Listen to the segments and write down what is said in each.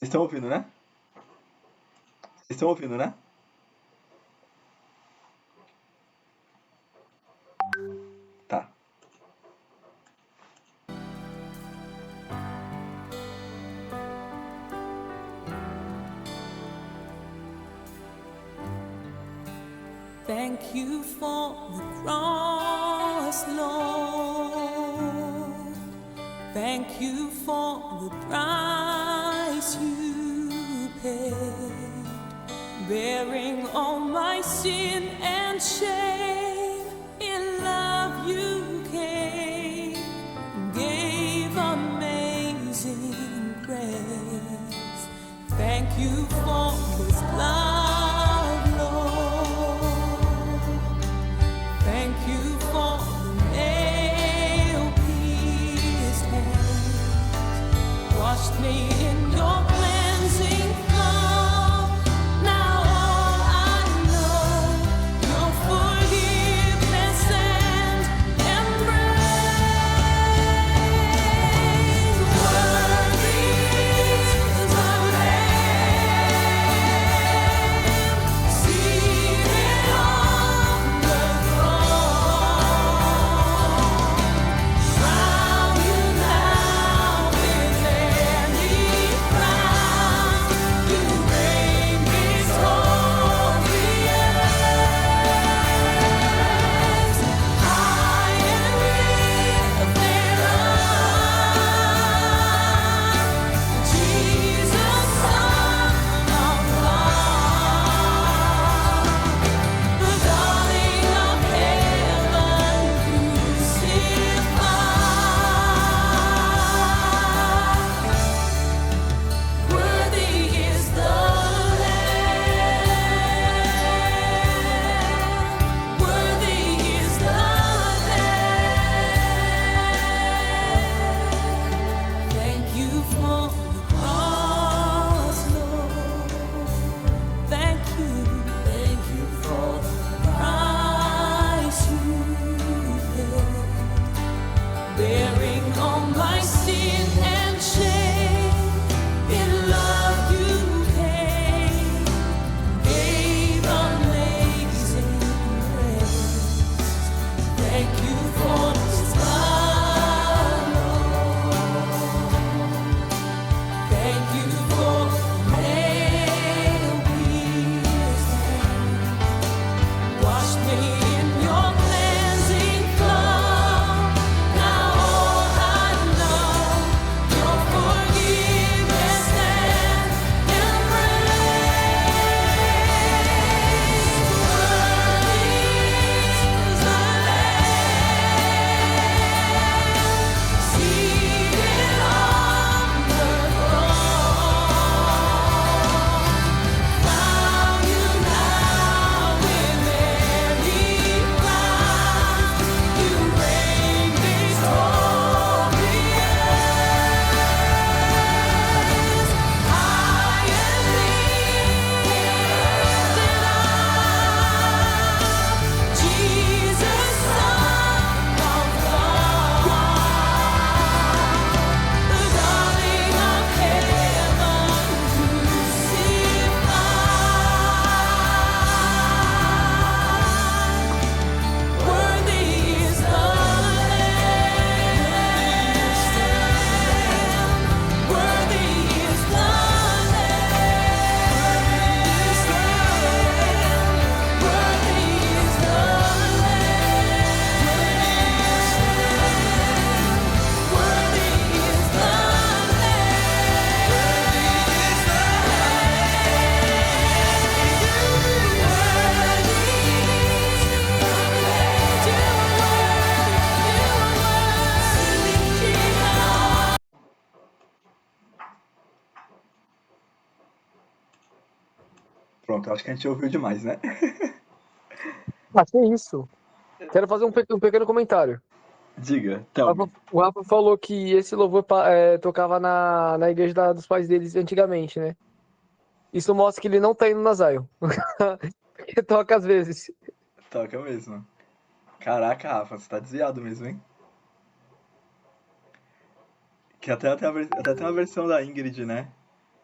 Vocês estão ouvindo, né? Vocês estão ouvindo, né? Tá. Thank you for the cross, Lord. Thank you for the price you paid, bearing all my sin and shame. In love you came, gave amazing grace. Thank you for this love, Lord. Thank you for the nail-pierced hands, washed me in your cleansing flow. Now all I know, your forgiveness and embrace. Worthy is the Lamb, seated on the throne. Crown you now with many crowns. You reign victorious. High and lifted up, Jesus, Son of God, the darling of heaven, crucified. Worthy is the Lamb. Worthy is the Lamb. Thank you for the cross, Lord. Thank you for the price you paid, bearing all my sin and shame. In love you came, gave amazing grace. Thank you for this love, Lord. Thank you for the nail-pierced hands, washed me in your cleansing flow. Now all I know, your forgiveness and embrace. Worthy is the Lamb, seated on the throne. Crown you now with many crowns. You reign victorious. High and lifted up, Jesus, Son of God, the darling of heaven, crucified. Worthy is the Lamb. Worthy is the Lamb. Worthy is the Lamb. Worthy is the Pronto, acho que a gente ouviu demais, né? Ah, que isso. Quero fazer um pequeno comentário. Diga, tell me. O Rafa falou que esse louvor tocava na igreja dos pais deles antigamente, né? Isso mostra que ele não tá indo na Zion. Porque toca às vezes. Toca mesmo. Caraca, Rafa, você tá desviado mesmo, hein? Que até tem uma versão da Ingrid, né?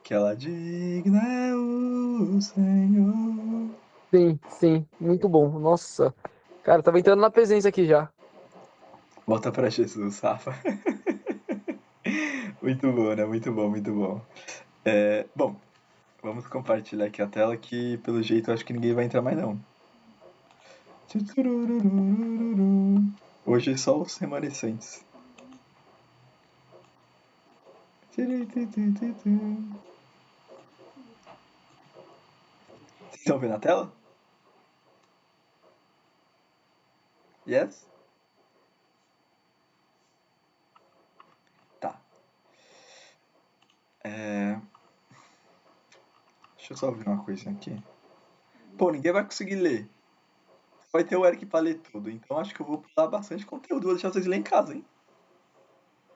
Que ela digna é o Senhor. Sim, sim, muito bom. Nossa. Cara, tava entrando na presença aqui já. Volta pra Jesus, Rafa. Muito bom, né? Muito bom, muito bom. Bom, vamos compartilhar aqui a tela que, pelo jeito, eu acho que ninguém vai entrar mais não. Hoje só os remanescentes. Vocês estão vendo a tela? Yes? Tá. Deixa eu só ver uma coisa aqui. Pô, ninguém vai conseguir ler. Vai ter o Eric pra ler tudo, então acho que eu vou pular bastante conteúdo. Vou deixar vocês lerem em casa, hein?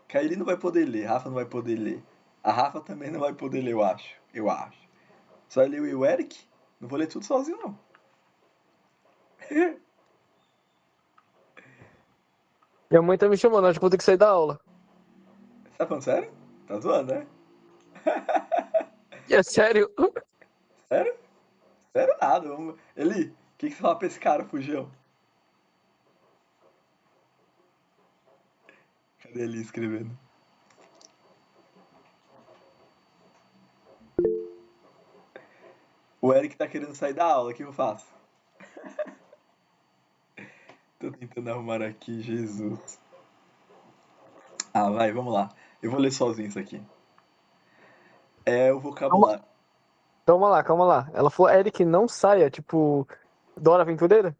Kairi não vai poder ler, Rafa não vai poder ler. A Rafa também não vai poder ler, eu acho. Eu acho. Só ler eu e o Eric? Não vou ler tudo sozinho, não. Minha mãe tá me chamando, acho que vou ter que sair da aula. Você tá falando sério? Tá zoando, né? É sério? Sério? Sério nada. Eli, o que você fala pra esse cara, fujão? Cadê ele escrevendo? O Eric tá querendo sair da aula, o que eu faço? Tô tentando arrumar aqui, Jesus. Ah, vai, vamos lá. Eu vou ler sozinho isso aqui. É o Calma, vocabulário. calma lá, calma lá. Ela falou, Eric, não saia, tipo, Dora Aventureira?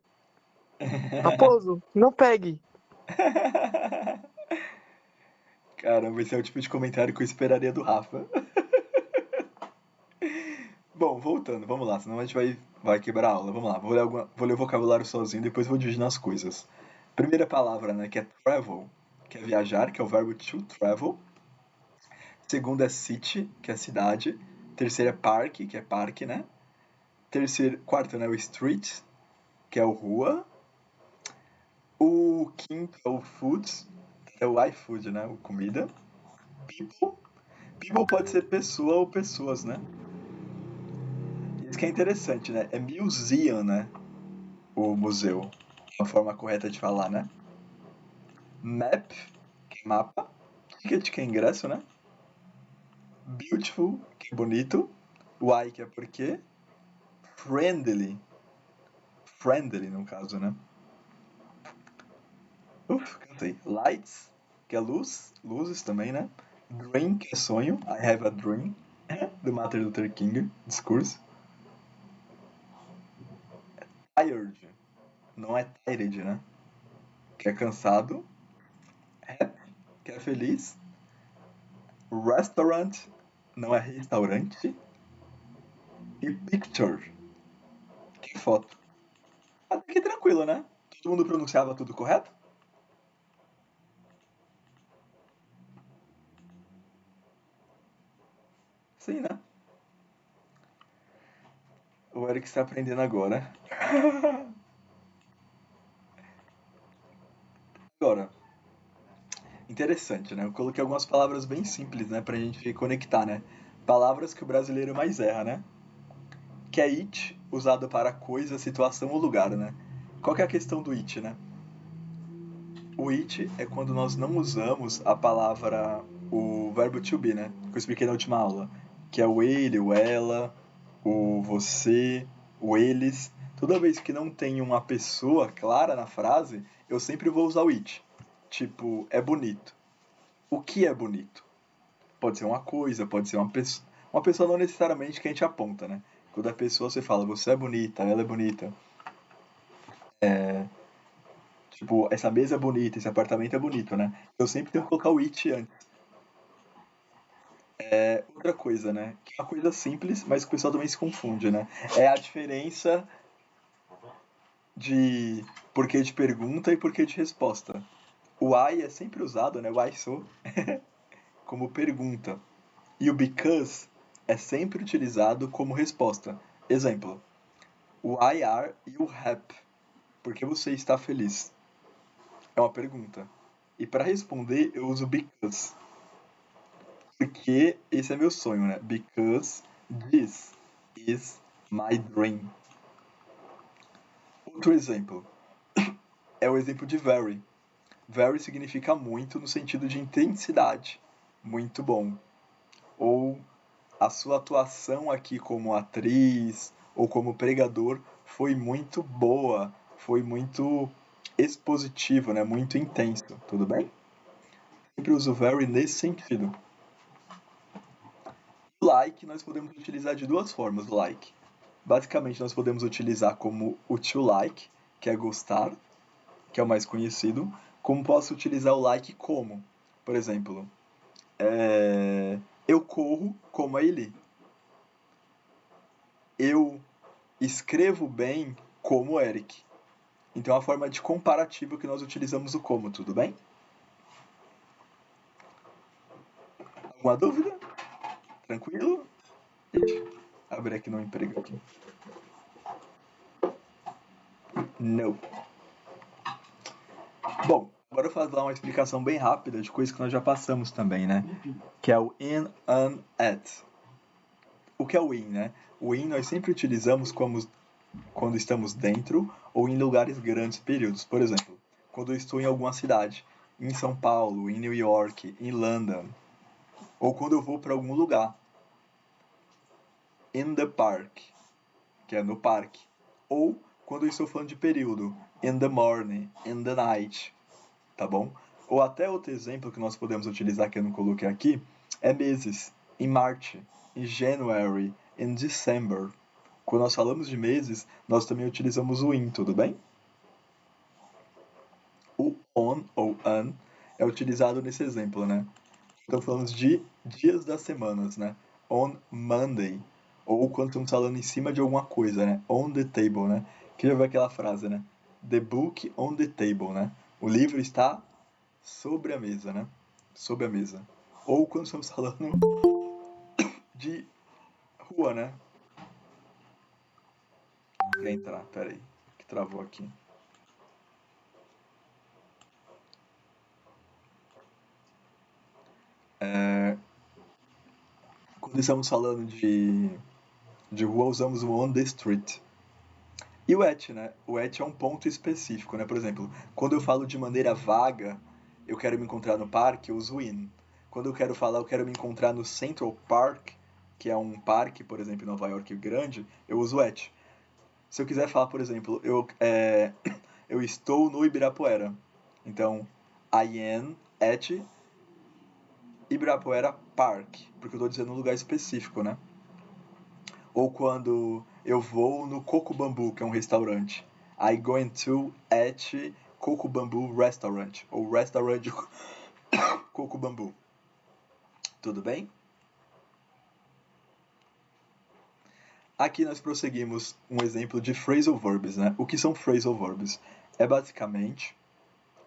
Raposo, não pegue. Caramba, esse é o tipo de comentário que eu esperaria do Rafa. Bom, voltando, vamos lá, senão a gente vai quebrar a aula. Vamos lá, vou ler o vocabulário sozinho, depois vou dividir nas coisas. Primeira palavra, né, que é travel, que é viajar, que é o verbo to travel. Segunda é city, que é cidade. Terceira é park, que é parque, né? Quarto, né, o street, que é o rua. O quinto é o food, que é o iFood, né, o comida. People, people pode ser pessoa ou pessoas, né? Isso que é interessante, né? É museum, né? O museu. A forma correta de falar, né? Map, que é mapa. Ticket, que é ingresso, né? Beautiful, que é bonito. Why, que é porquê. Friendly. Friendly, no caso, né? Cantei. Lights, que é luz. Luzes também, né? Dream, que é sonho. I have a dream. Do Martin Luther King, discurso. Tired, não é tired, né? Que é cansado. Happy, que é feliz. Restaurant, não é restaurante. E picture, que é foto. Até que tranquilo, né? Todo mundo pronunciava tudo correto? Sim, né? O Eric está aprendendo agora. Agora, interessante, né? Eu coloquei algumas palavras bem simples, né? Pra gente conectar, né? Palavras que o brasileiro mais erra, né? Que é it, usado para coisa, situação ou lugar, né? Qual que é a questão do it, né? O it é quando nós não usamos a palavra, o verbo to be, né? Que eu expliquei na última aula. Que é o ele, o ela, o você, o eles. Toda vez que não tem uma pessoa clara na frase, eu sempre vou usar o it. Tipo, é bonito. O que é bonito? Pode ser uma coisa, pode ser uma pessoa. Uma pessoa não necessariamente que a gente aponta, né? Quando a pessoa você fala, você é bonita, ela é bonita. Tipo, essa mesa é bonita, esse apartamento é bonito, né? Eu sempre tenho que colocar o it antes. Outra coisa, né? Que é uma coisa simples, mas que o pessoal também se confunde, né? É a diferença de porquê de pergunta e porquê de resposta. O I é sempre usado, né? O I so, como pergunta. E o because é sempre utilizado como resposta. Exemplo: o I are e o happy. Por que você está feliz? É uma pergunta. E para responder eu uso because. Porque esse é meu sonho, né? Because this is my dream. Outro exemplo é o exemplo de very. Very significa muito no sentido de intensidade. Muito bom. Ou a sua atuação aqui como atriz ou como pregador foi muito boa, foi muito expositivo, né? Muito intenso, tudo bem? Sempre uso very nesse sentido. Like nós podemos utilizar de duas formas, like. Basicamente nós podemos utilizar como o to like, que é gostar, que é o mais conhecido, como posso utilizar o like como, por exemplo, eu corro como a Eli. Eu escrevo bem como o Eric. Então é uma forma de comparativo que nós utilizamos o como, tudo bem? Alguma dúvida? Tranquilo? Ixi, abrir aqui no emprego aqui. Não. Bom, agora eu vou dar uma explicação bem rápida de coisas que nós já passamos também, né? Que é o in, an, at. O que é o in, né? O in nós sempre utilizamos como quando estamos dentro ou em lugares grandes períodos. Por exemplo, quando eu estou em alguma cidade, em São Paulo, em New York, em London, ou quando eu vou para algum lugar. In the park, que é no parque. Ou quando eu estou falando de período, in the morning, in the night, tá bom? Ou até outro exemplo que nós podemos utilizar, que eu não coloquei aqui, é meses. Em March, em January, in December. Quando nós falamos de meses, nós também utilizamos o in, tudo bem? O on ou an é utilizado nesse exemplo, né? Então falamos de dias das semanas, né? On Monday. Ou quando estamos falando em cima de alguma coisa, né? On the table, né? Que já vai aquela frase, né? The book on the table, né? O livro está sobre a mesa, né? Sobre a mesa. Ou quando estamos falando de rua, né? Pra entrar, peraí. Que travou aqui. Quando estamos falando de rua, usamos o on the street. E o at, né? O at é um ponto específico, né? Por exemplo, quando eu falo de maneira vaga, eu quero me encontrar no parque, eu uso in. Quando eu quero falar, eu quero me encontrar no Central Park, que é um parque, por exemplo, em Nova York grande, eu uso at. Se eu quiser falar, por exemplo, eu estou no Ibirapuera. Então, I am at Ibirapuera Park, porque eu estou dizendo um lugar específico, né? Ou quando eu vou no Coco Bambu, que é um restaurante. I going to at Coco Bambu Restaurant. Ou restaurant Coco Bambu. Tudo bem? Aqui nós prosseguimos um exemplo de phrasal verbs, né? O que são phrasal verbs? É basicamente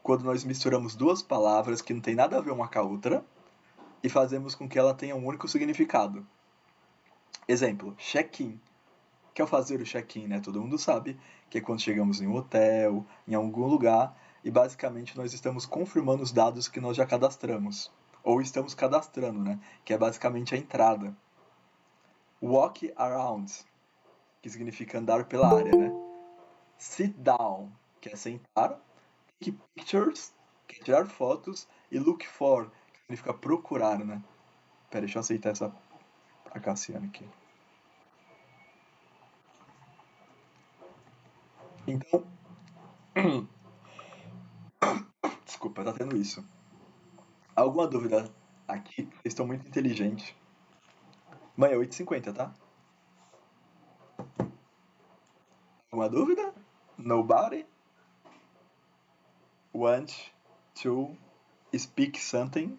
quando nós misturamos duas palavras que não tem nada a ver uma com a outra e fazemos com que ela tenha um único significado. Exemplo, check-in. Que é o fazer o check-in, né? Todo mundo sabe que é quando chegamos em um hotel, em algum lugar, e basicamente nós estamos confirmando os dados que nós já cadastramos. Ou estamos cadastrando, né? Que é basicamente a entrada. Walk around, que significa andar pela área, né? Sit down, que é sentar. Take pictures, que é tirar fotos. E look for, que significa procurar, né? Pera, deixa eu aceitar essa a Cassiane aqui. Então, desculpa, tá tendo isso. Alguma dúvida aqui? Vocês estão muito inteligentes. Mãe, é 8h50, tá? Alguma dúvida? Nobody want to speak something?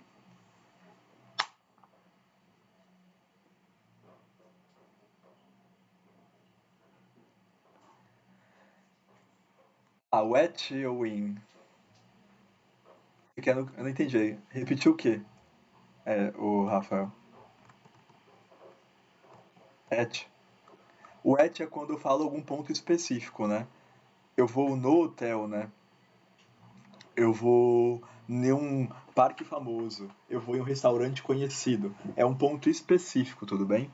Wet ou in? Eu não entendi. Repetiu o quê? O Rafael. At. O at é quando eu falo algum ponto específico, né? Eu vou no hotel, né? Eu vou em um parque famoso, eu vou em um restaurante conhecido. É um ponto específico, tudo bem?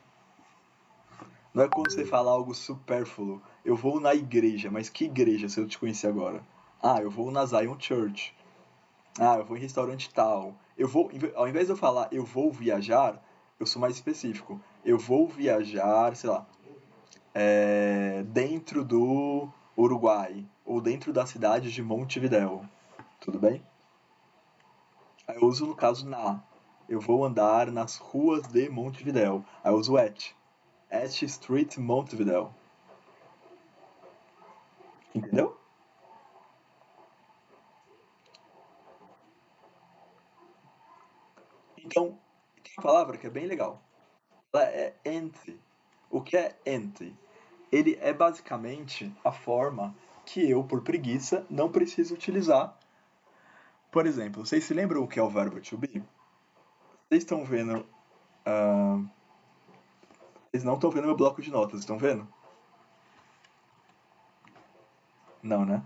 Não é quando você fala algo supérfluo. Eu vou na igreja, mas que igreja se eu te conhecer agora? Ah, eu vou na Zion Church. Ah, eu vou em restaurante tal. Eu vou, ao invés de eu falar eu vou viajar, eu sou mais específico. Eu vou viajar, sei lá, dentro do Uruguai ou dentro da cidade de Montevidéu. Tudo bem? Aí eu uso no caso na. Eu vou andar nas ruas de Montevidéu. Aí eu uso at. At Street Montevidéu. Entendeu? Então, tem uma palavra que é bem legal. Ela é ente. O que é ente? Ele é basicamente a forma que eu, por preguiça, não preciso utilizar. Por exemplo, vocês se lembram o que é o verbo to be? Vocês estão vendo. ah, Vocês não estão vendo meu bloco de notas, estão vendo? Não, né?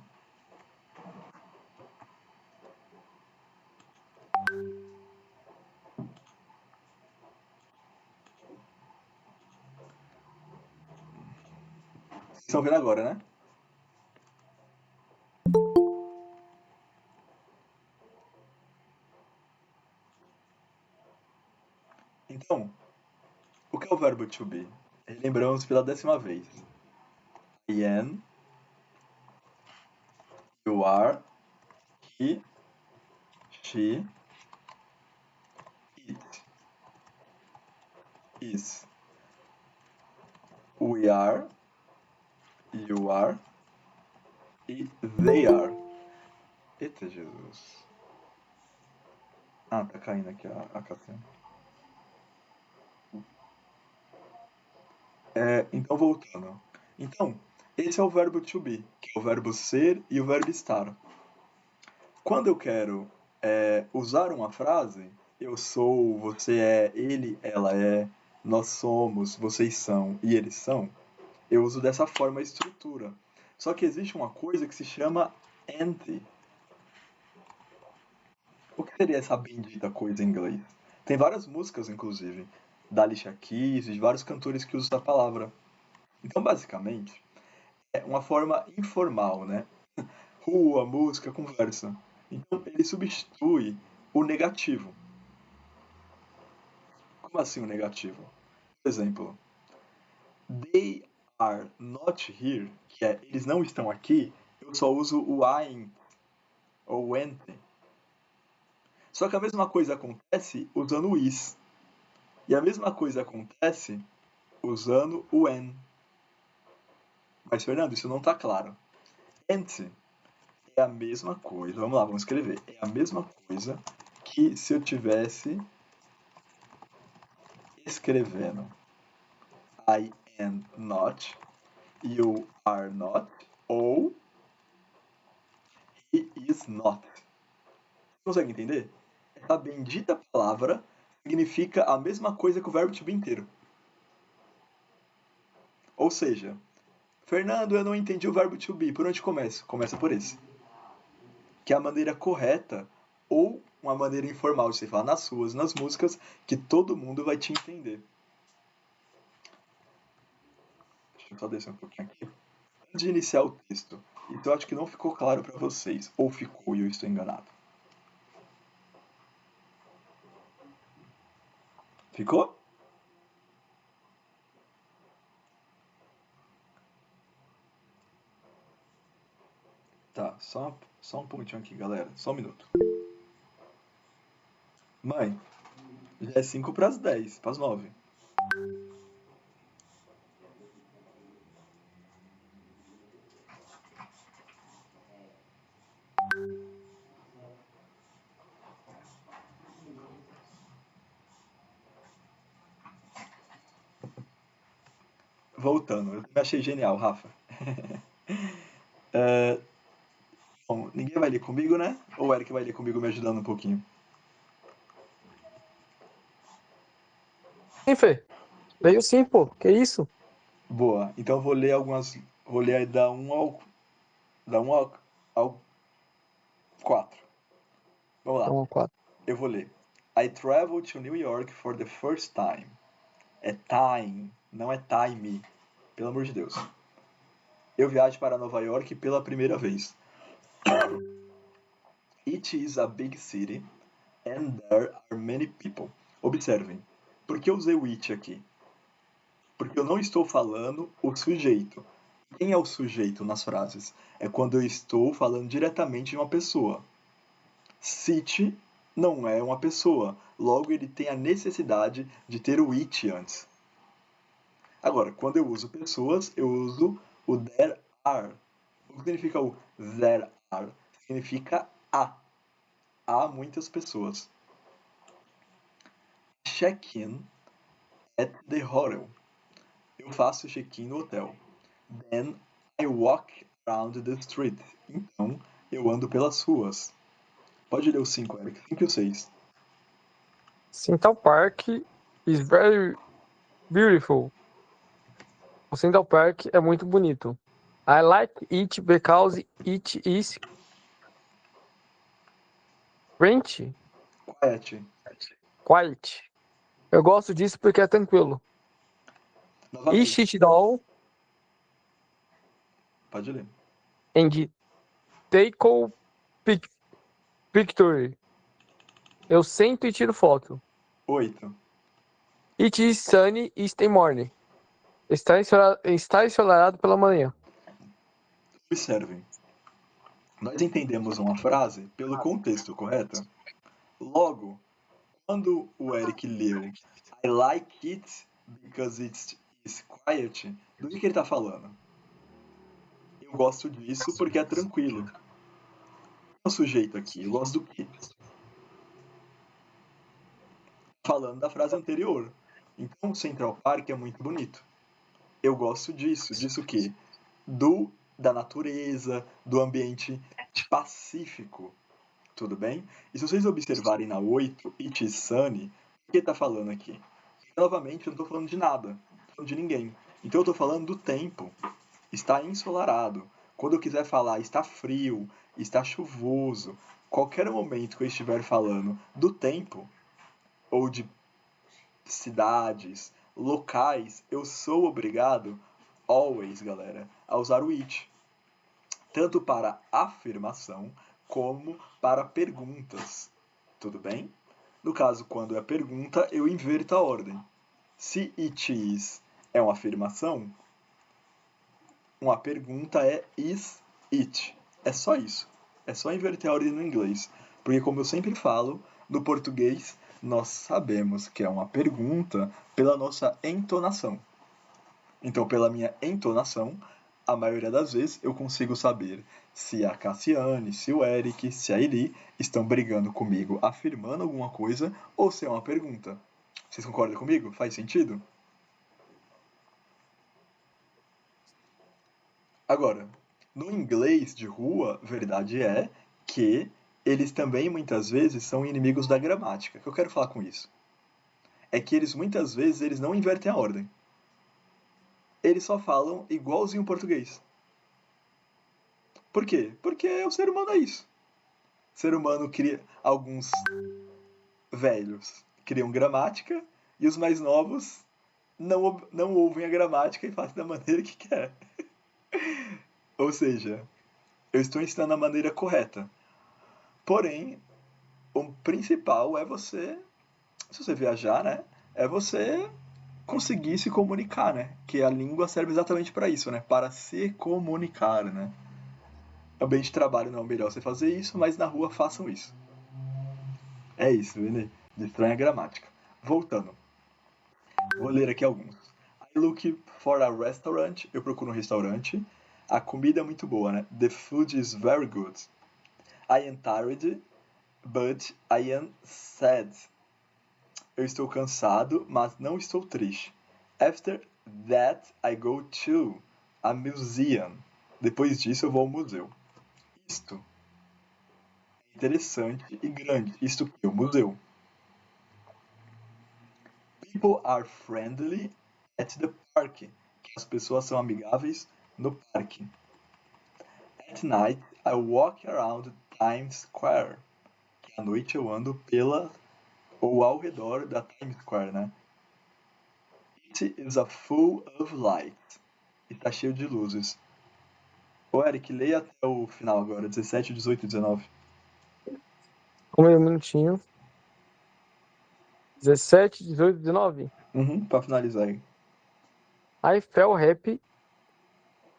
Vocês estão vendo agora, né? Então, o que é o verbo to be? Lembramos pela 10ª vez. I am, you are, he, she, it, is. We are, you are e they are. Eita Jesus. Ah, tá caindo aqui a Cassiana. Então, voltando. Então, esse é o verbo to be, que é o verbo ser e o verbo estar. Quando eu quero usar uma frase, eu sou, você é, ele, ela é, nós somos, vocês são e eles são, eu uso dessa forma a estrutura. Só que existe uma coisa que se chama ante. O que seria essa bendita coisa em inglês? Tem várias músicas, inclusive, da Alicia Keys, de vários cantores que usam essa palavra. Então, basicamente, é uma forma informal, né? Rua, música, conversa. Então, ele substitui o negativo. Como assim o negativo? Por exemplo, they are not here, que é eles não estão aqui, eu só uso o ain't ou ain't. Só que a mesma coisa acontece usando o is. E a mesma coisa acontece usando o an. Mas, Fernando, isso não está claro. Ain't é a mesma coisa. Vamos lá, vamos escrever. É a mesma coisa que se eu tivesse escrevendo I am not, you are not, ou he is not. Consegue entender? Essa bendita palavra significa a mesma coisa que o verbo to be inteiro. Ou seja, Fernando, eu não entendi o verbo to be. Por onde começo? Começa por esse. Que é a maneira correta ou uma maneira informal de você falar nas ruas, nas músicas, que todo mundo vai te entender. Deixa eu só descer um pouquinho aqui. Antes de iniciar o texto, então eu acho que não ficou claro para vocês, ou ficou e eu estou enganado. Ficou? Tá, só um pontinho aqui, galera. Só um minuto. Mãe, já é 5 para as 10, para as 9. Voltando, eu me achei genial, Rafa. Bom, ninguém vai ler comigo, né? Ou o Eric vai ler comigo me ajudando um pouquinho? Sim, Fê. Veio sim, pô. Que isso? Boa, então eu vou ler algumas. Vou ler aí da 1 ao 4. Vamos lá, Então, 4. eu vou ler. I traveled to New York for the first time. É time, não é time. Pelo amor de Deus. Eu viajo para Nova York pela primeira vez. It is a big city and there are many people. Observem, por que eu usei o it aqui? Porque eu não estou falando o sujeito. Quem é o sujeito nas frases? É quando eu estou falando diretamente de uma pessoa. City não é uma pessoa, logo ele tem a necessidade de ter o it antes. Agora, quando eu uso pessoas, eu uso o there are. O que significa o there are? Significa há. Há muitas pessoas. Check-in at the hotel. Eu faço check-in no hotel. Then I walk around the street. Então, eu ando pelas ruas. Pode ler o 5, Eric. 5 e o 6. Central Park is very beautiful. O Central Park é muito bonito. I like it because it is French, Quiet. quiet. Eu gosto disso porque é tranquilo. E Novamente. sit down Pode ler. and take a picture. Eu sento e tiro foto. 8. It is sunny Easter morning. Está ensolarado pela manhã. Observem. Nós entendemos uma frase pelo contexto, correto? Logo, quando o Eric leu I like it because it is quiet, do que ele está falando? Eu gosto disso porque é tranquilo. O sujeito aqui, eu gosto do quê? Falando da frase anterior. Então, o Central Park é muito bonito. Eu gosto disso. Disso o quê? Da natureza, do ambiente pacífico. Tudo bem? E se vocês observarem na 8, It is sunny, o que está falando aqui? Novamente, eu não estou falando de nada. Não estou falando de ninguém. Então, eu estou falando do tempo. Está ensolarado. Quando eu quiser falar está frio, está chuvoso, qualquer momento que eu estiver falando do tempo, ou de cidades, locais, eu sou obrigado, always, galera, a usar o it. Tanto para afirmação como para perguntas. Tudo bem? No caso, quando é pergunta, eu inverto a ordem. Se it is é uma afirmação, uma pergunta é is it. É só isso. É só inverter a ordem no inglês. Porque, como eu sempre falo, no português nós sabemos que é uma pergunta pela nossa entonação. Então, pela minha entonação, a maioria das vezes eu consigo saber se a Cassiane, se o Eric, se a Eli estão brigando comigo, afirmando alguma coisa, ou se é uma pergunta. Vocês concordam comigo? Faz sentido? Agora, no inglês de rua, verdade é que eles também muitas vezes são inimigos da gramática. O que eu quero falar com isso? É que eles muitas vezes eles não invertem a ordem. Eles só falam igualzinho o português. Por quê? Porque o ser humano é isso. O ser humano cria alguns velhos criam gramática e os mais novos não ouvem a gramática e fazem da maneira que quer. Ou seja, eu estou ensinando a maneira correta. Porém, o principal é você, se você viajar, né? É você conseguir se comunicar, né? Que a língua serve exatamente para isso, né? Para se comunicar, né? No ambiente de trabalho não é melhor você fazer isso, mas na rua façam isso. É isso, Vini. Destrói a gramática. Voltando. Vou ler aqui alguns. I look for a restaurant. Eu procuro um restaurante. A comida é muito boa, né? The food is very good. I am tired, but I am sad. Eu estou cansado, mas não estou triste. After that, I go to a museum. Depois disso, eu vou ao museu. Isto é interessante e grande. Isto que é o museu. People are friendly at the park. Que as pessoas são amigáveis no parque. At night, I walk around Times Square. Que à noite eu ando pela ou ao redor da Times Square, né? It is a full of light. Está cheio de luzes. Ô, Eric, leia até o final agora, 17, 18 e 19. Calma aí um minutinho. 17, 18, 19. Pra finalizar aí. I felt happy.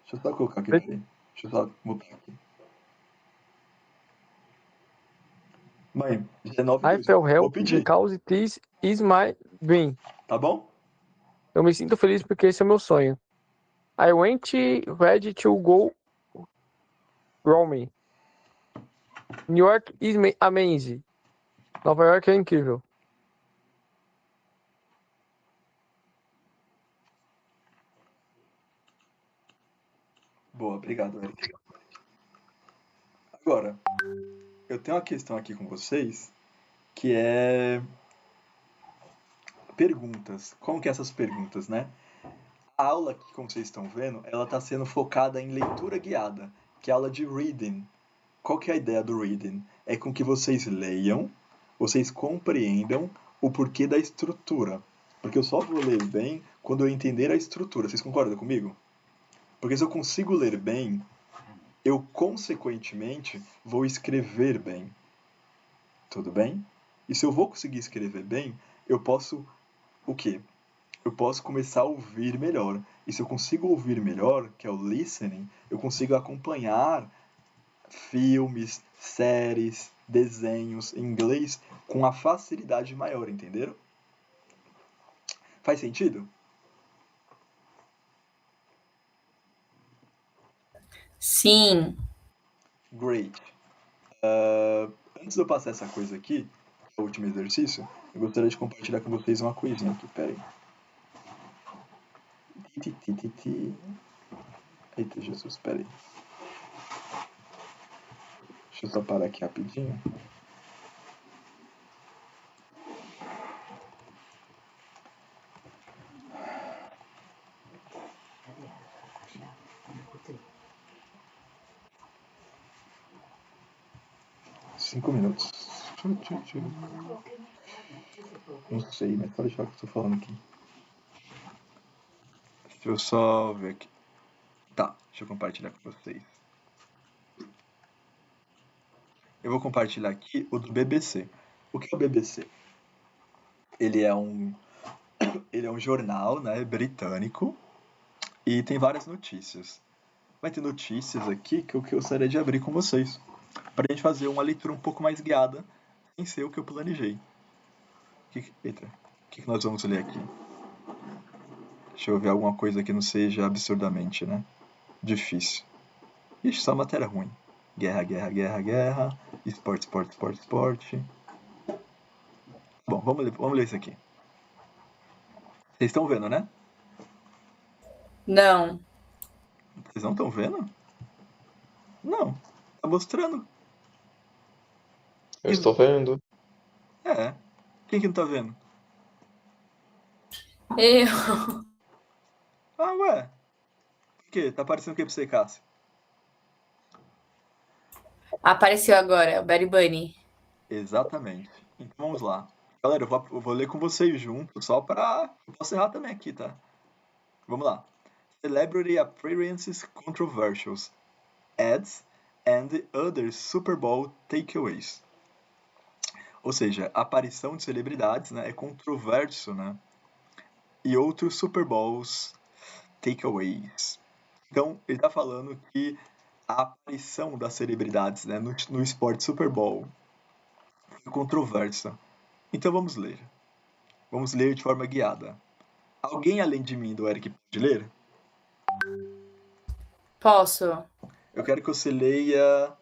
Deixa eu só colocar aqui, Pre- peraí. Deixa eu só mutar aqui. Mãe, 19 I e 18. felt Vou happy pedir, because this is my dream. tá bom? Eu me sinto feliz porque esse é o meu sonho. I went ready to go roaming. New York is amazing. Nova York é incrível. Boa, obrigado, Eric. Agora, eu tenho uma questão aqui com vocês, que é perguntas. Como que é essas perguntas, né? A aula aqui, como vocês estão vendo, ela está sendo focada em leitura guiada, que é a aula de reading. Qual que é a ideia do reading? É com que vocês leiam, vocês compreendam o porquê da estrutura. Porque eu só vou ler bem quando eu entender a estrutura. Vocês concordam comigo? Porque se eu consigo ler bem, eu consequentemente vou escrever bem. Tudo bem? E se eu vou conseguir escrever bem, eu posso o quê? Eu posso começar a ouvir melhor. E se eu consigo ouvir melhor, que é o listening, eu consigo acompanhar filmes, séries, desenhos em inglês com uma facilidade maior, entenderam? Faz sentido? Sim. Great. Antes de eu passar essa coisa aqui, o último exercício, eu gostaria de compartilhar com vocês uma coisinha aqui, peraí. Eita Jesus, peraí. Deixa eu só parar aqui rapidinho. Cinco minutos. Não sei, mas pode deixar o que eu tô falando aqui. Deixa eu só ver aqui. Tá, deixa eu compartilhar com vocês. Eu vou compartilhar aqui o do BBC. O que é o BBC? Ele é um jornal, né, britânico e tem várias notícias. Vai ter notícias aqui que eu gostaria de abrir com vocês, para a gente fazer uma leitura um pouco mais guiada, sem ser o que eu planejei. Eita, o que nós vamos ler aqui? Deixa eu ver alguma coisa que não seja absurdamente, né? Difícil. Ixi, só matéria ruim. Guerra, guerra, guerra, guerra. Esporte, esporte, esporte, esporte. Bom, vamos ler isso aqui. Vocês estão vendo, né? Não. Vocês não estão vendo? Não. Tá mostrando. Eu estou vendo. É. Quem que não tá vendo? Eu. Ah, ué. Por quê? Tá aparecendo o que pra você, Cassi? Apareceu agora, o Betty Bunny. Exatamente. Então vamos lá. Galera, eu vou ler com vocês junto, só pra... Eu posso errar também aqui, tá? Vamos lá. Celebrity Appearances Controversials. Ads and other Super Bowl Takeaways. Ou seja, aparição de celebridades, né? É controverso, né? E outros Super Bowls Takeaways. Então, ele tá falando que a aparição das celebridades, né, no esporte Super Bowl foi controversa. Então vamos ler. Vamos ler de forma guiada. Alguém além de mim, do Eric, pode ler? Posso? Eu quero que você leia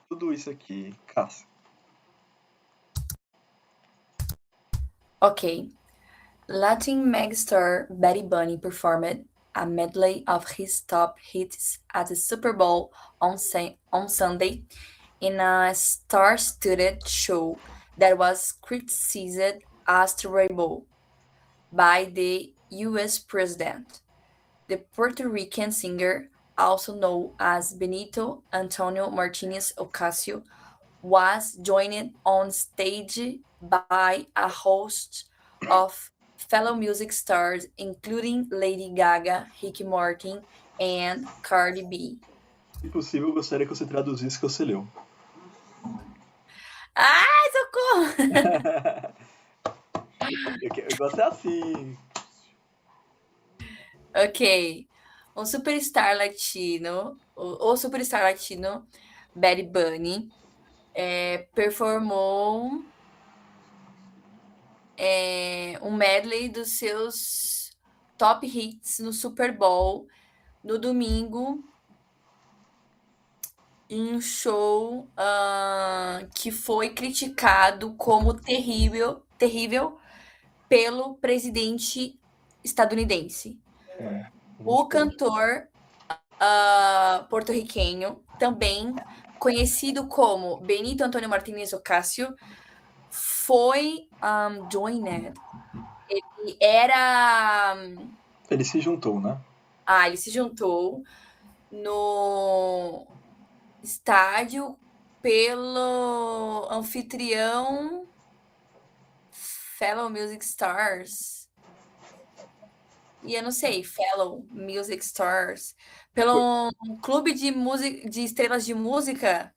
tudo isso aqui, Cássia. Ok. Latin megastar Betty Bunny performed a medley of his top hits at the Super Bowl on Sunday in a star-studded show that was criticized as terrible by the U.S. president. The Puerto Rican singer, also known as Benito Antonio Martinez Ocasio, was joined on stage by a host of fellow music stars, including Lady Gaga, Ricky Martin, and Cardi B. Se possível, eu gostaria que você traduzisse o que você leu. Ai, socorro! Eu gosto é assim. Ok. O superstar latino, o superstar latino, Bad Bunny, performou um medley dos seus top hits no Super Bowl no domingo, em um show que foi criticado como terrível pelo presidente estadunidense. O cantor porto-riquenho, também conhecido como Benito Antônio Martínez Ocasio, foi joined. Ele era. Ele se juntou, né? Ele se juntou no estádio pelo anfitrião Fellow Music Stars. E eu não sei, Fellow Music Stars. Pelo clube de estrelas de música,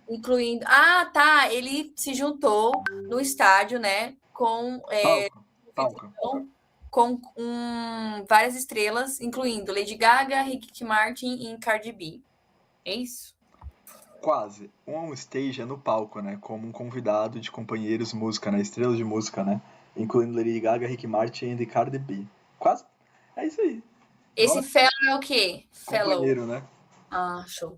incluindo. Tá. Ele se juntou no estádio, né? Com Palco. com várias estrelas, incluindo Lady Gaga, Ricky Martin e Cardi B. É isso? Quase. Um on stage é no palco, né? Como um convidado de companheiros música, né? Estrelas de música, né? Incluindo Lady Gaga, Ricky Martin e Cardi B. Quase. É isso aí. Esse Nossa, fellow é o quê? Fellow. companheiro, né? Show.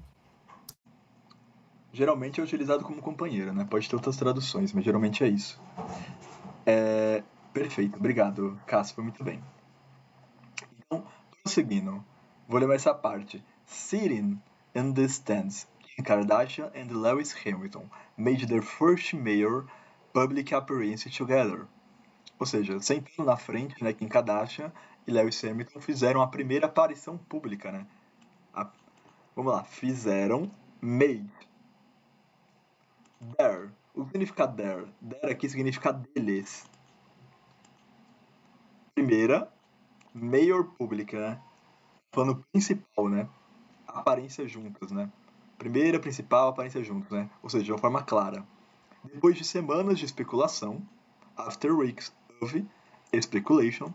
Geralmente é utilizado como companheiro, né? Pode ter outras traduções, mas geralmente é isso. Perfeito. Obrigado, Cássio. Foi muito bem. Então, prosseguindo. Vou ler mais essa parte. Sitting in the stands, Kim Kardashian and Lewis Hamilton made their first major public appearance together. Ou seja, sentando na frente, né, Kim Kardashian e Lewis Hamilton fizeram a primeira aparição pública, né? Vamos lá. Fizeram, made. Their. O que significa their? Their aqui significa deles. Primeira, major pública, né? Falando principal, né? Aparência juntas, né? Primeira, principal, aparência juntos, né? Ou seja, de uma forma clara. Depois de semanas de especulação, after weeks of speculation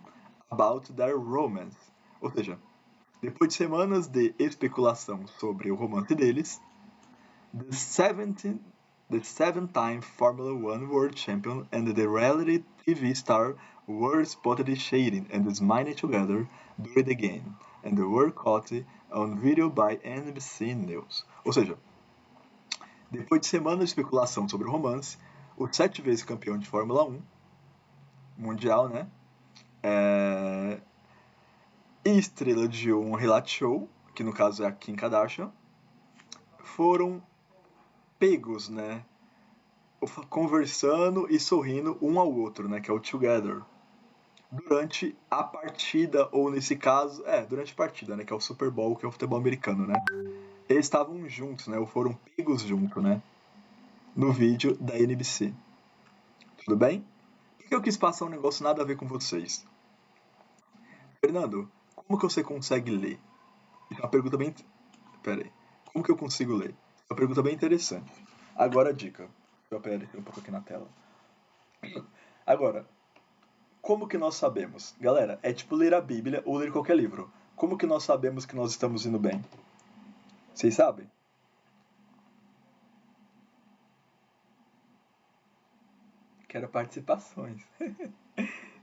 about their romance. Ou seja, depois de semanas de especulação sobre o romance deles, the seven-time Formula One World Champion and the reality TV star were spotted shading and smiling together during the game, and were caught on video by NBC News. Ou seja, depois de semanas de especulação sobre o romance, o 7 vezes campeão de Fórmula 1 mundial, né? E estrela de um reality show, que no caso é a Kim Kardashian, foram pegos, né? Conversando e sorrindo um ao outro, né? Que é o together. Durante a partida, ou nesse caso, durante a partida, né? Que é o Super Bowl, que é o futebol americano, né? Eles estavam juntos, né? Ou foram pegos juntos, né? No vídeo da NBC. Tudo bem? Por que eu quis passar um negócio nada a ver com vocês? Fernando, como que você consegue ler? Isso é uma pergunta bem... Pera aí. Como que eu consigo ler? É uma pergunta bem interessante. Agora a dica. Pera aí, um pouco aqui na tela. Agora, como que nós sabemos? Galera, é tipo ler a Bíblia ou ler qualquer livro. Como que nós sabemos que nós estamos indo bem? Vocês sabem? Quero participações.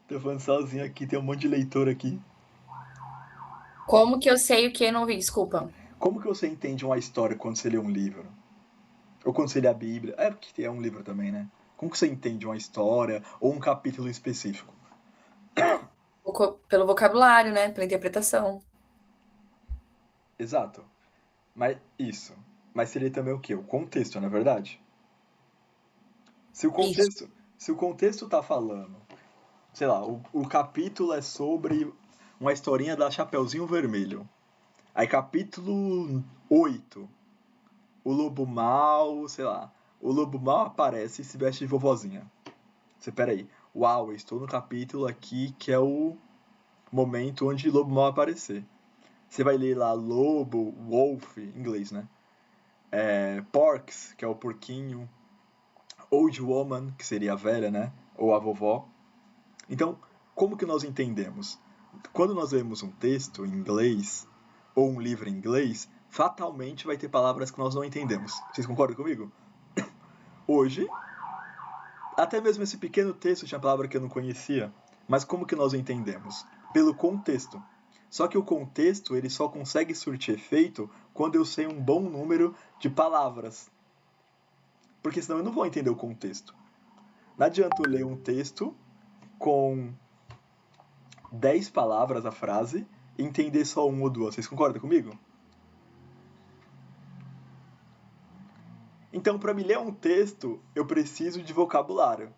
Tô falando sozinho aqui, tem um monte de leitor aqui. Como que eu sei o que eu não vi? Desculpa. Como que você entende uma história quando você lê um livro? Ou quando você lê a Bíblia? Porque é um livro também, né? Como que você entende uma história ou um capítulo específico? Pelo vocabulário, né? Pela interpretação. Exato. Mas isso. Mas seria também o quê? O contexto, não é verdade? Se o contexto tá falando, sei lá, o capítulo é sobre uma historinha da Chapeuzinho Vermelho. Aí capítulo 8, o Lobo Mau, sei lá, o lobo mal aparece e se veste de vovozinha. Você, peraí. Uau, eu estou no capítulo aqui que é o momento onde o lobo mal aparecer. Você vai ler lá lobo, wolf, em inglês, né? Porks, que é o porquinho. Old woman, que seria a velha, né? Ou a vovó. Então, como que nós entendemos? Quando nós lemos um texto em inglês ou um livro em inglês, fatalmente vai ter palavras que nós não entendemos. Vocês concordam comigo? Hoje, até mesmo esse pequeno texto tinha palavra que eu não conhecia, mas como que nós entendemos? Pelo contexto. Só que o contexto ele só consegue surtir efeito quando eu sei um bom número de palavras. Porque senão eu não vou entender o contexto. Não adianta eu ler um texto com 10 palavras a frase e entender só uma ou duas. Vocês concordam comigo? Então, para me ler um texto, eu preciso de vocabulário.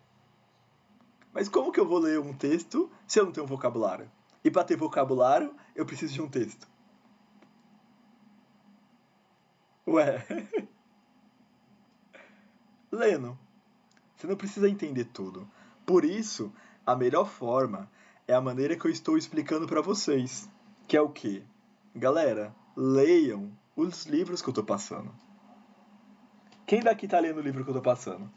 Mas como que eu vou ler um texto se eu não tenho vocabulário? E para ter vocabulário, eu preciso de um texto. Ué, lendo. Você não precisa entender tudo. Por isso, a melhor forma é a maneira que eu estou explicando para vocês. Que é o quê? Galera, leiam os livros que eu estou passando. Quem daqui tá lendo o livro que eu tô passando?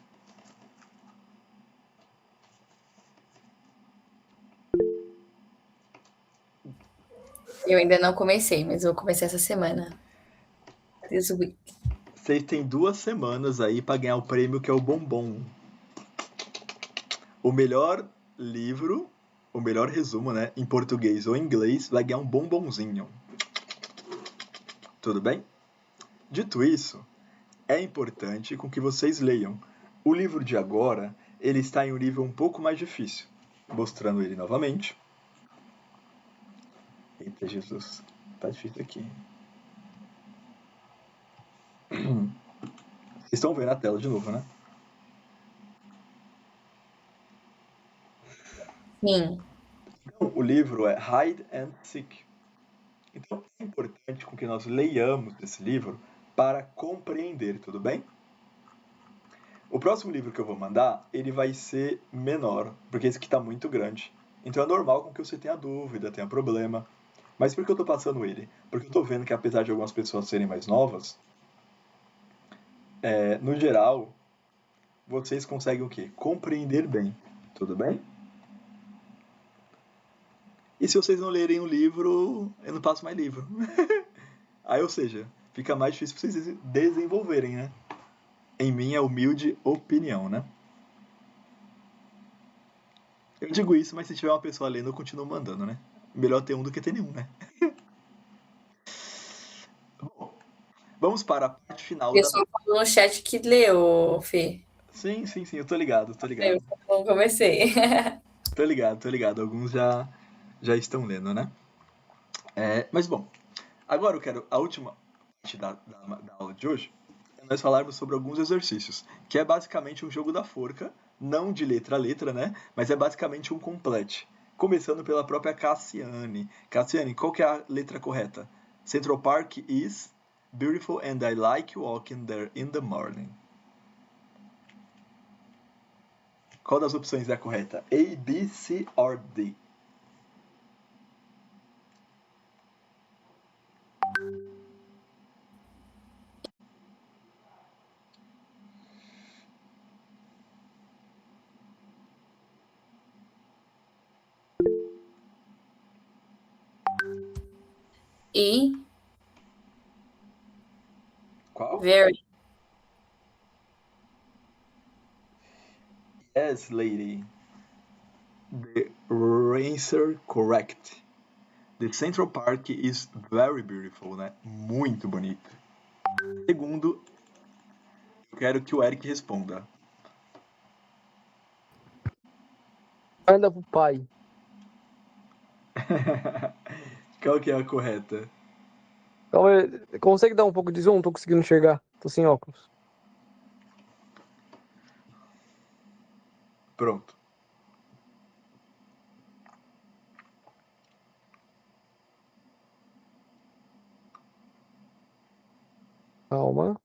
Eu ainda não comecei, mas eu vou começar essa semana. This week. Vocês têm 2 semanas aí pra ganhar o prêmio que é o Bombom. O melhor livro, o melhor resumo, né, em português ou em inglês, vai ganhar um bombonzinho. Tudo bem? Dito isso, é importante com que vocês leiam. O livro de agora, ele está em um nível um pouco mais difícil. Mostrando ele novamente. Eita, Jesus. Tá difícil aqui. Vocês estão vendo a tela de novo, né? Sim. Então, o livro é Hide and Seek. Então, é importante com que nós leiamos esse livro para compreender, tudo bem? O próximo livro que eu vou mandar, ele vai ser menor, porque esse aqui está muito grande. Então é normal com que você tenha dúvida, tenha problema. Mas por que eu estou passando ele? Porque eu estou vendo que apesar de algumas pessoas serem mais novas, no geral, vocês conseguem o quê? Compreender bem, tudo bem? E se vocês não lerem o livro, eu não passo mais livro. Aí, ou seja, fica mais difícil para vocês desenvolverem, né? Em minha humilde opinião, né? Eu digo isso, mas se tiver uma pessoa lendo, eu continuo mandando, né? Melhor ter um do que ter nenhum, né? Bom, vamos para a parte O final da. pessoal falou no chat que leu, Fê. Sim, sim, sim, eu tô ligado, tô Eu ligado. não comecei. Tô ligado, tô ligado. Alguns já estão lendo, né? Mas bom, agora eu quero a última parte da aula de hoje é nós falarmos sobre alguns exercícios, que é basicamente um jogo da forca, não de letra a letra, né? Mas é basicamente um complete. Começando pela própria Cassiane. Cassiane, qual que é a letra correta? Central Park is beautiful and I like walking there in the morning. Qual das opções é a correta? A, B, C or D? E Qual? very. Yes, lady. The answer correct. The Central Park is very beautiful, né? Muito bonito. Segundo, eu quero que o Eric responda. Manda pro pai. Qual que é a correta? Calma aí, consegue dar um pouco de zoom? Não tô conseguindo enxergar. Tô sem óculos. Pronto. Calma.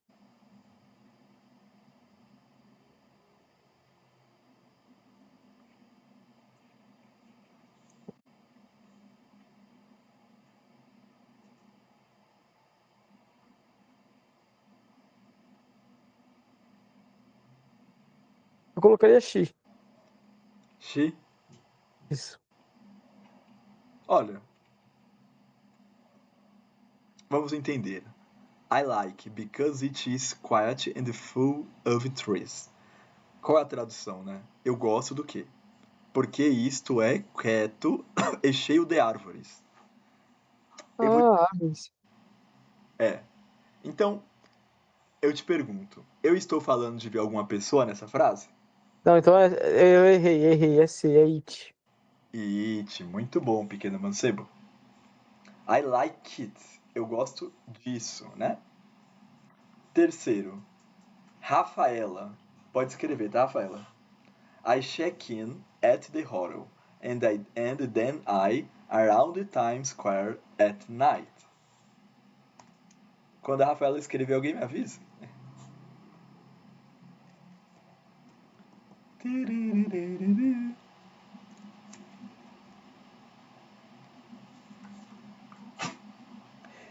colocaria she. She? Isso. Olha, vamos entender. I like because it is quiet and full of trees. Qual é a tradução, né? Eu gosto do quê? Porque isto é quieto e cheio de árvores. Eu vou- Árvores. É. Então, eu te pergunto, eu estou falando de alguma pessoa nessa frase? Não, então eu errei. É se, é it. It, muito bom, pequeno mancebo. I like it. Eu gosto disso, né? Terceiro, Rafaela. Pode escrever, tá, Rafaela? I check in at the hotel and then I around the Times Square at night. Quando a Rafaela escrever, alguém me avisa.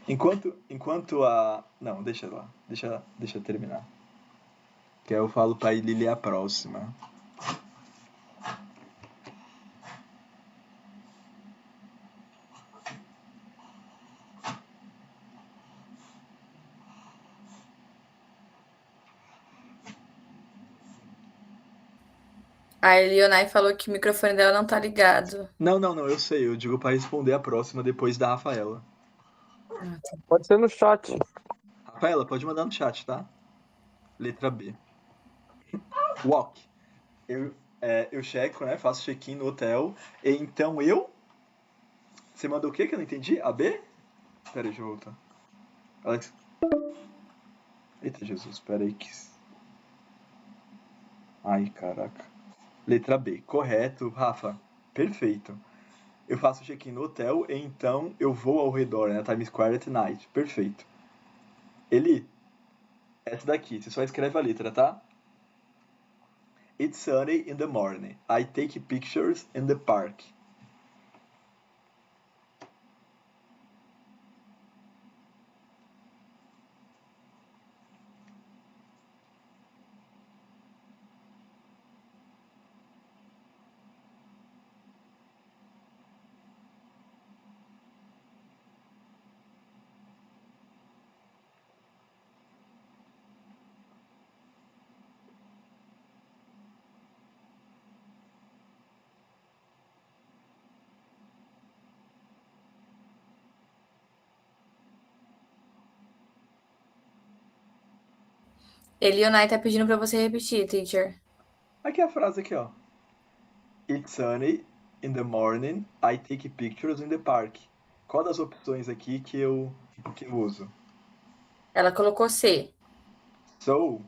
Enquanto a... Não, deixa lá. Deixa eu terminar. Que aí eu falo pra ele ler a próxima. A Leonai falou que o microfone dela não tá ligado. Não, eu sei. Eu digo pra responder a próxima depois da Rafaela. Pode ser no chat. Rafaela, pode mandar no chat, tá? Letra B. Walk. Eu checo, né? Faço check-in no hotel. E então eu... Você mandou o quê que eu não entendi? A B? Pera aí, deixa eu voltar. Alex... Eita, Jesus, pera aí que... Ai, caraca. Letra B. Correto, Rafa. Perfeito. Eu faço check-in no hotel e então eu vou ao redor, né? Times Square at night. Perfeito. Eli, essa daqui, você só escreve a letra, tá? It's sunny in the morning. I take pictures in the park. Leonai tá pedindo pra você repetir, teacher. Aqui é a frase aqui, ó. It's sunny in the morning. I take pictures in the park. Qual das opções aqui que eu uso? Ela colocou C. So,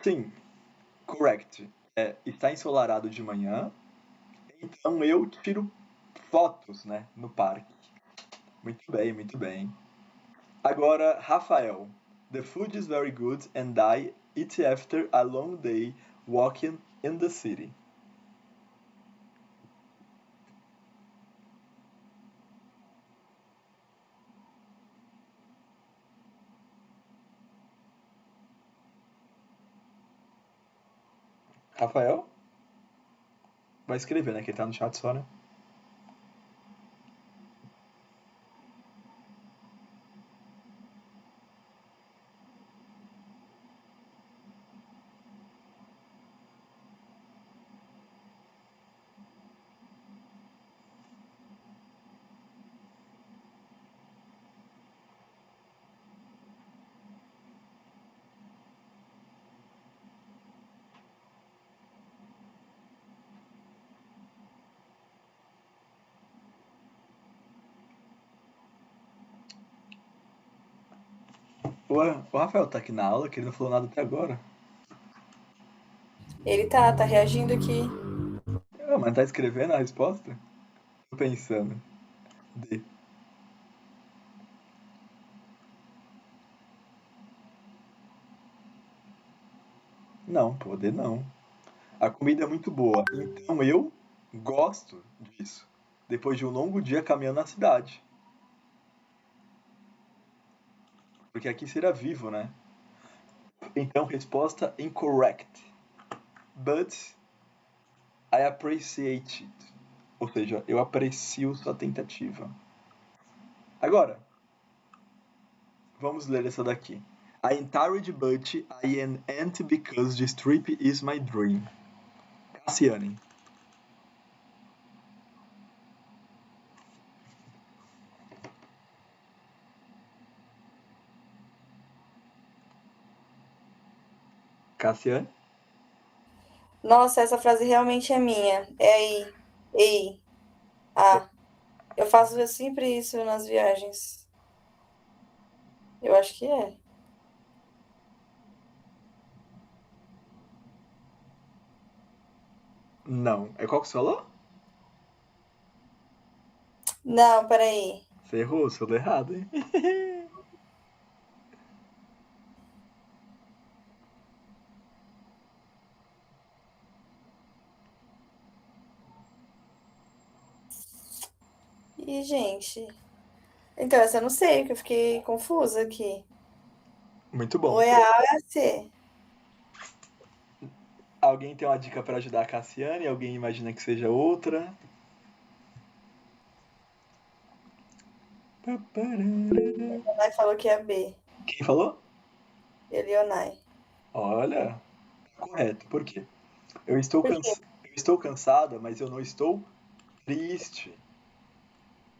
sim, correct. Está ensolarado de manhã, então eu tiro fotos, né, no parque. Muito bem, muito bem. Agora, Rafael. The food is very good and I eat after a long day walking in the city. Rafael? Vai escrever, né? Que ele tá no chat só, né? O Rafael tá aqui na aula, que ele não falou nada até agora. Ele tá reagindo aqui. Mas tá escrevendo a resposta? Tô pensando. D. Não, pô, D não. A comida é muito boa, então eu gosto disso. Depois de um longo dia caminhando na cidade. Porque aqui seria vivo, né? Então, resposta incorrect. But I appreciate it. Ou seja, eu aprecio sua tentativa. Agora, vamos ler essa daqui. I encourage but I ain't because this trip is my dream. Cassiane. Cassiane? Nossa, essa frase realmente é minha. É aí. Ei. Ah, eu faço sempre isso nas viagens. Eu acho que é. Não. É qual que você falou? Não, peraí. Você errou, você falou errado, hein? Ih, gente. Então, essa eu não sei, que eu fiquei confusa aqui. Muito Ou bom. é A ou é a C. Alguém tem uma dica pra ajudar a Cassiane? Alguém imagina que seja outra? Leonai falou que é a B. Quem falou? Elionai. Olha, correto. Por quê? Por quê? Eu estou cansada, mas eu não estou triste.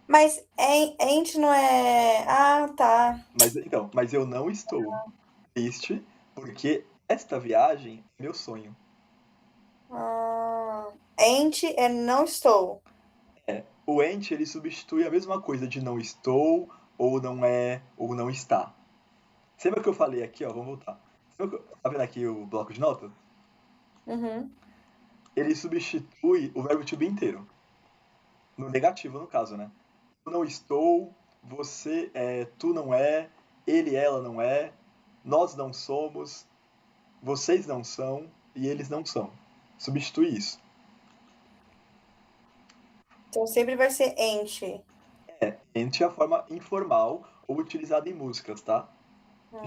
Mas ente não é. Ah, tá. Mas eu não estou triste porque esta viagem é meu sonho. Ah, ente é não estou. O ente ele substitui a mesma coisa de não estou, ou não é, ou não está. Lembra que eu falei aqui, ó, vamos voltar. Tá vendo aqui o bloco de notas? Uhum. Ele substitui o verbo to be inteiro. No negativo, no caso, né? Eu não estou, você é, tu não é, ele, ela não é, nós não somos, vocês não são e eles não são. Substitui isso. Então sempre vai ser ente. Ente é a forma informal ou utilizada em músicas, tá?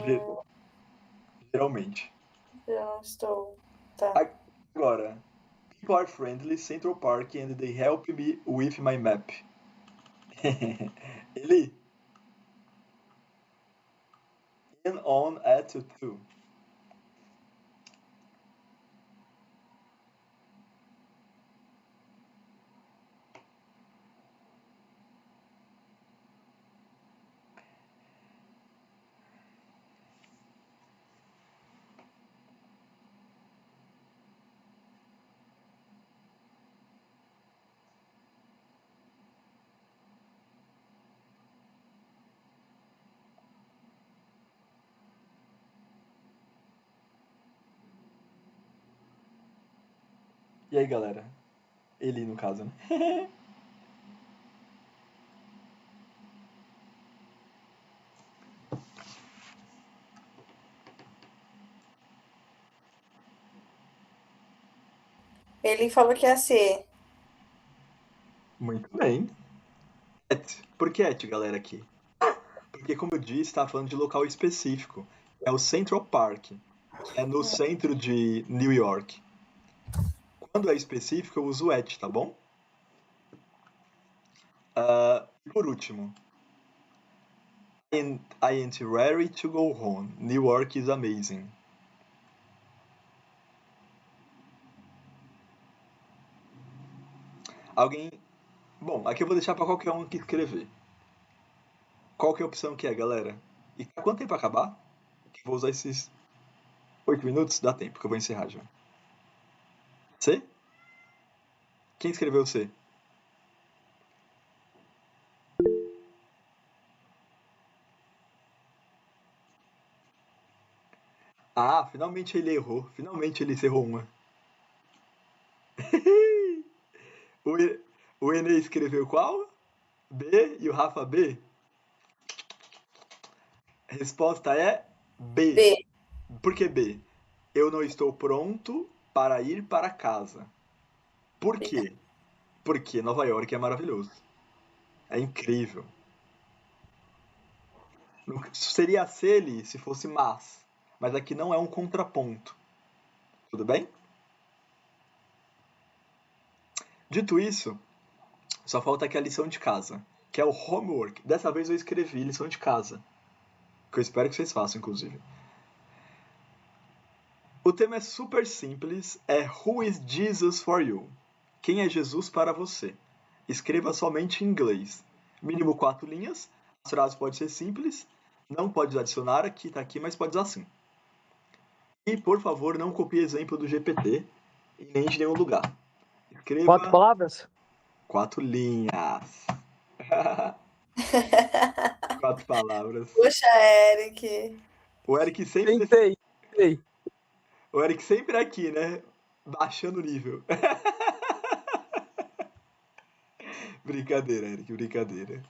Ge- Hum, Geralmente. eu não estou. Tá. Agora, people are friendly, Central Park, and they help me with my map. Ele, in on at 2. E aí, galera? Ele, no caso, né? Ele falou que é a C. Muito bem. Por que at, galera, aqui? Porque, como eu disse, está falando de local específico. É o Central Park, que é no centro de New York. Quando é específico, eu uso at, tá bom? Por último, I ain't ready to go home. New York is amazing. Alguém. Bom, aqui eu vou deixar para qualquer um que escrever. Qual que é a opção que é, galera? E tá quanto tempo pra acabar? Vou usar esses 8 minutos, dá tempo, que eu vou encerrar já. C? Quem escreveu C? Ah, finalmente ele errou. Finalmente ele errou uma. O, o Enê escreveu qual? B e o Rafa B? A resposta é B. B. Por que B? Eu não estou pronto para ir para casa. Por quê? Porque Nova York é maravilhoso. É incrível. Seria se se fosse mas aqui não é um contraponto. Tudo bem? Dito isso, só falta aqui a lição de casa, que é o homework. Dessa vez eu escrevi lição de casa, que eu espero que vocês façam, inclusive. O tema é super simples, é Who is Jesus for you? Quem é Jesus para você? Escreva somente em inglês. Mínimo 4 linhas. As frases podem ser simples. Não pode adicionar aqui, tá aqui, mas pode usar sim. E, por favor, não copie exemplo do GPT e nem de nenhum lugar. Escreva 4 palavras? 4 linhas. 4 palavras. Puxa, Eric. O Eric sempre, Tentei. o Eric sempre aqui, né? Baixando o nível. Brincadeira, Eric, brincadeira.